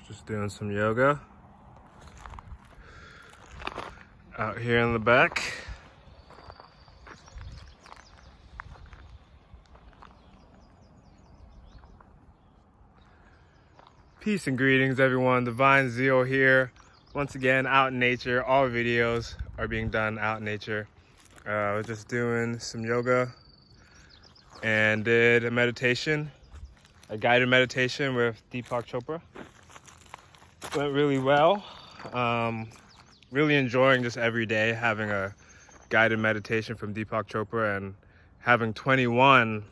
Just doing some yoga out here in the back. Peace and greetings, everyone. Divine Zeal here. Once again, out in nature. All videos are being done out in nature. We're just doing some yoga and did a meditation, a guided meditation with Deepak Chopra. Went really well. Really enjoying just every day having a guided meditation from Deepak Chopra and having 21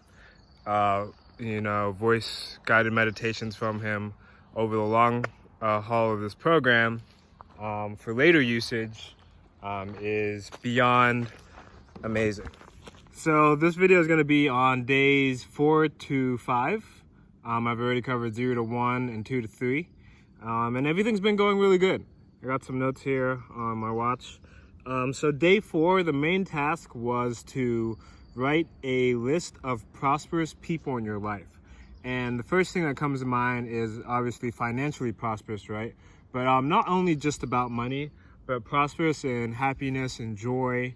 voice guided meditations from him over the long haul of this program for later usage is beyond amazing. So this video is going to be on days 4 to 5. I've already covered 0 to 1 and 2 to 3. And everything's been going really good. I got some notes here on my watch. So day 4, the main task was to write a list of prosperous people in your life. And the first thing that comes to mind is obviously financially prosperous, right? But not only just about money, but prosperous in happiness and joy,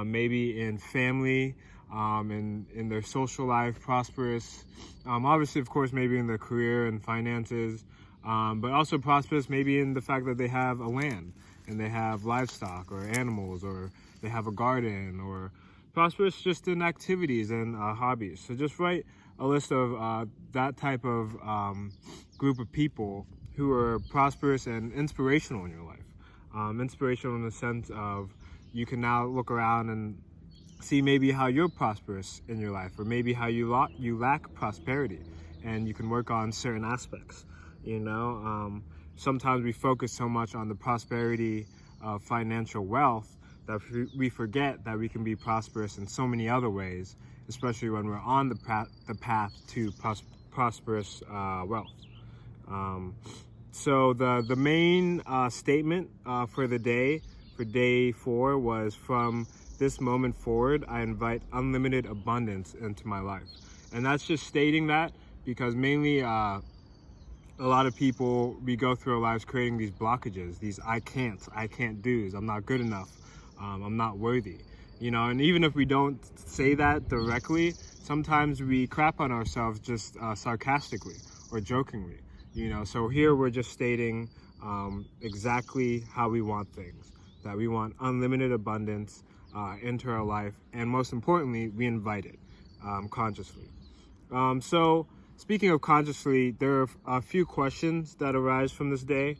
maybe in family, in their social life, prosperous. Obviously, of course, maybe in their career and finances, but also prosperous maybe in the fact that they have a land and they have livestock or animals, or they have a garden, or prosperous just in activities and hobbies. So just write a list of that type of group of people who are prosperous and inspirational in your life. Inspirational in the sense of you can now look around and see maybe how you're prosperous in your life, or maybe how you lack prosperity, and you can work on certain aspects. Sometimes we focus so much on the prosperity of financial wealth that we forget that we can be prosperous in so many other ways, especially when we're on the path to prosperous wealth. So the main statement for the day, for day 4, was, from this moment forward, I invite unlimited abundance into my life. And that's just stating that because mainly a lot of people, we go through our lives creating these blockages, these I can't do's, I'm not good enough, I'm not worthy. And even if we don't say that directly, sometimes we crap on ourselves just sarcastically or jokingly. So here we're just stating exactly how we want things, that we want unlimited abundance into our life, and most importantly, we invite it consciously. So speaking of consciously, there are a few questions that arise from this day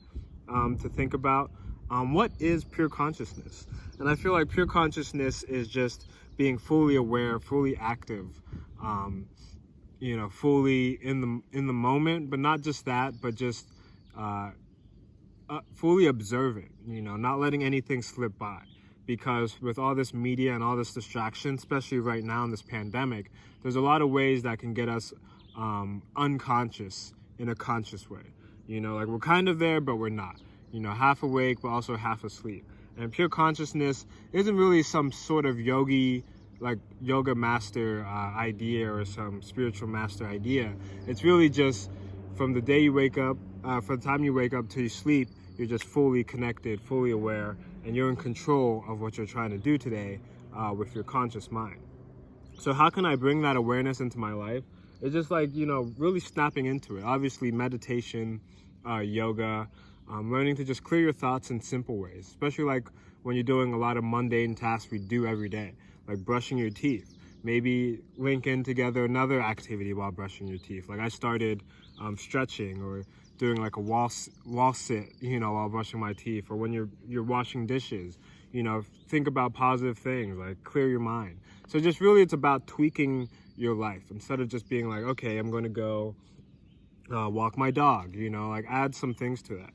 to think about. What is pure consciousness? And I feel like pure consciousness is just being fully aware, fully active, fully in the moment, but not just that, but just fully observant, not letting anything slip by. Because with all this media and all this distraction, especially right now in this pandemic, there's a lot of ways that can get us unconscious in a conscious way. Like we're kind of there, but we're not. Half awake, but also half asleep. And pure consciousness isn't really some sort of yoga master idea or some spiritual master idea. It's really just from the day you wake up, from the time you wake up till you sleep, you're just fully connected, fully aware, and you're in control of what you're trying to do today with your conscious mind. So how can I bring that awareness into my life? It's just like, really snapping into it. Obviously, meditation, yoga, learning to just clear your thoughts in simple ways, especially like when you're doing a lot of mundane tasks we do every day, like brushing your teeth. Maybe link in together another activity while brushing your teeth. Like I started stretching, or doing like a wall sit, while brushing my teeth. Or when you're washing dishes, think about positive things, like clear your mind. So just really it's about tweaking your life instead of just being like, okay, I'm going to go walk my dog, like add some things to that.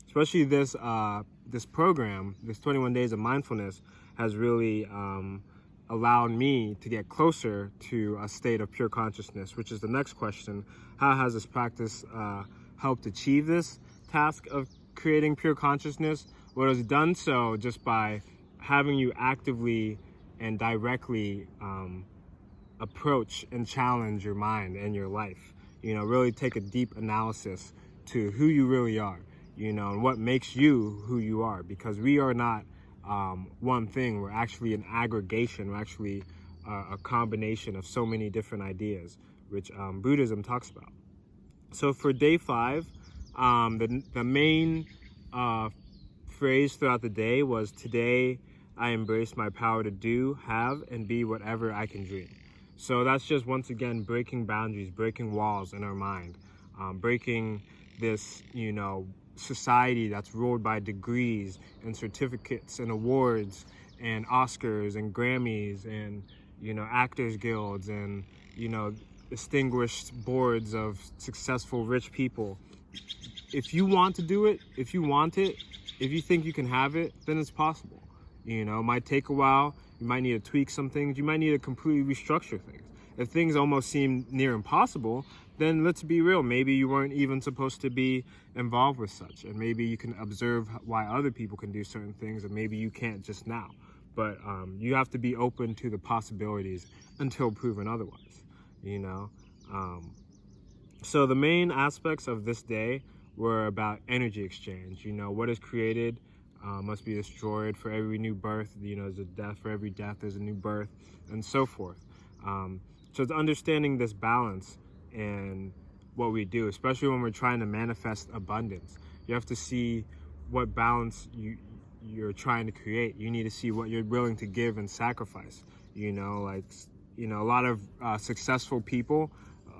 Especially this program, this 21 days of mindfulness has really allowed me to get closer to a state of pure consciousness, which is the next question. How has this practice helped achieve this task of creating pure consciousness? Well, it's done so just by having you actively and directly approach and challenge your mind and your life. really take a deep analysis to who you really are, and what makes you who you are, because we are not one thing. We're actually an aggregation. We're actually a combination of so many different ideas, which Buddhism talks about. So for day 5, the main phrase throughout the day was, "Today I embrace my power to do, have, and be whatever I can dream." So that's just, once again, breaking boundaries, breaking walls in our mind, breaking this, society that's ruled by degrees and certificates and awards and Oscars and Grammys and, actors guilds and, distinguished boards of successful rich people. If you want to do it, if you want it, if you think you can have it, then it's possible. It might take a while. You might need to tweak some things. You might need to completely restructure things. If things almost seem near impossible, then let's be real. Maybe you weren't even supposed to be involved with such. And maybe you can observe why other people can do certain things, and maybe you can't just now. But you have to be open to the possibilities until proven otherwise, So the main aspects of this day were about energy exchange. What is created must be destroyed. For every new birth, there's a death. For every death, there's a new birth, and so forth. So it's understanding this balance in what we do, especially when we're trying to manifest abundance. You have to see what balance you're trying to create. You need to see what you're willing to give and sacrifice. A lot of successful people,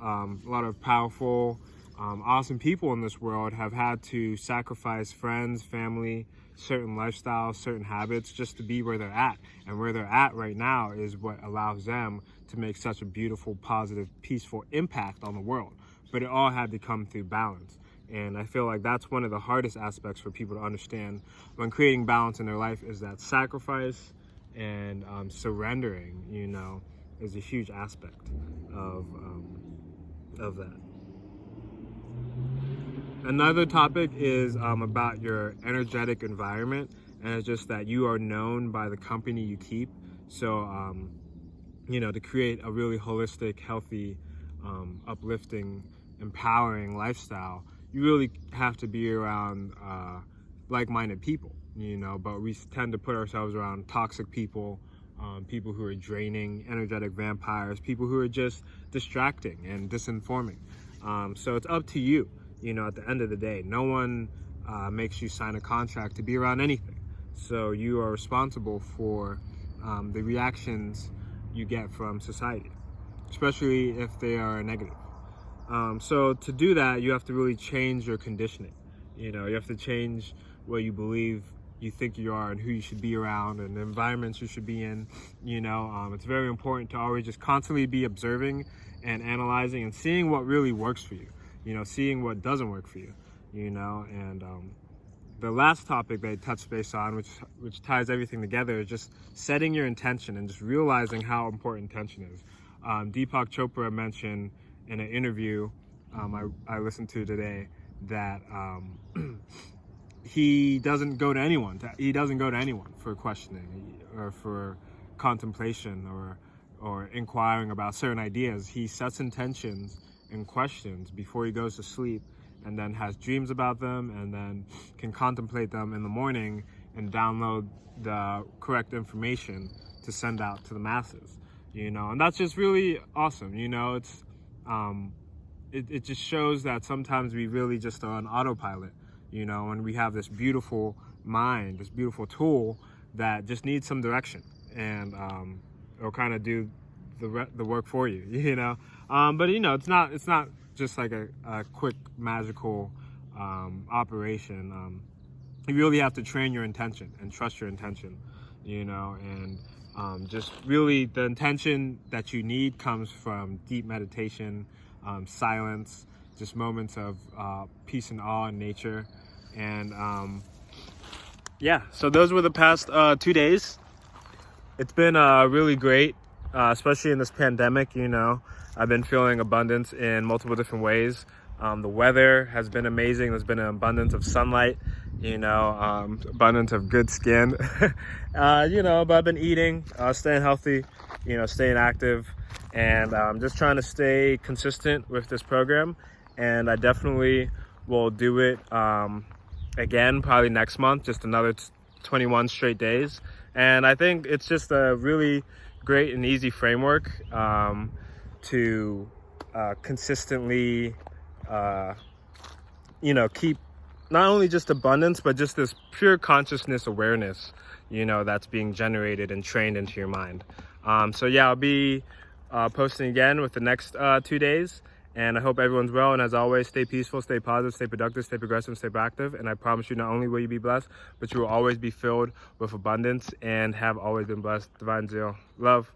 a lot of powerful, awesome people in this world have had to sacrifice friends, family, certain lifestyles, certain habits, just to be where they're at. And where they're at right now is what allows them to make such a beautiful, positive, peaceful impact on the world. But it all had to come through balance. And I feel like that's one of the hardest aspects for people to understand when creating balance in their life, is that sacrifice and surrendering, is a huge aspect of that. Another topic is about your energetic environment, and it's just that you are known by the company you keep. So, to create a really holistic, healthy, uplifting, empowering lifestyle, you really have to be around like-minded people, but we tend to put ourselves around toxic people, people who are draining, energetic vampires, people who are just distracting and disinforming. So it's up to you. At the end of the day, no one makes you sign a contract to be around anything. So you are responsible for the reactions you get from society, especially if they are negative. So to do that, you have to really change your conditioning. You have to change what you believe you think you are and who you should be around and the environments you should be in. It's very important to always just constantly be observing and analyzing and seeing what really works for you. Seeing what doesn't work for you, and the last topic they touched base on, which ties everything together, is just setting your intention and just realizing how important intention is. Deepak Chopra mentioned in an interview I listened to today that he doesn't go to anyone. He doesn't go to anyone for questioning or for contemplation or inquiring about certain ideas. He sets intentions and questions before he goes to sleep, and then has dreams about them, and then can contemplate them in the morning and download the correct information to send out to the masses. And that's just really awesome. It's it just shows that sometimes we really just are on autopilot, and we have this beautiful mind, this beautiful tool that just needs some direction, and it'll kind of do the work for you, but it's not just like a quick magical operation. You really have to train your intention and trust your intention, and just really the intention that you need comes from deep meditation, silence, just moments of peace and awe in nature. And so those were the past 2 days. It's been really great. Especially in this pandemic, I've been feeling abundance in multiple different ways. The weather has been amazing. There's been an abundance of sunlight, abundance of good skin, but I've been eating, staying healthy, staying active, And I'm just trying to stay consistent with this program, and I definitely will do it again probably next month, just another 21 straight days. And I think it's just a really great and easy framework to consistently keep not only just abundance, but just this pure consciousness awareness, that's being generated and trained into your mind. So yeah, I'll be posting again with the next 2 days, and I hope everyone's well. And as always, stay peaceful, stay positive, stay productive, stay progressive, stay proactive. And I promise you, not only will you be blessed, but you will always be filled with abundance and have always been blessed. Divine Zero. Love.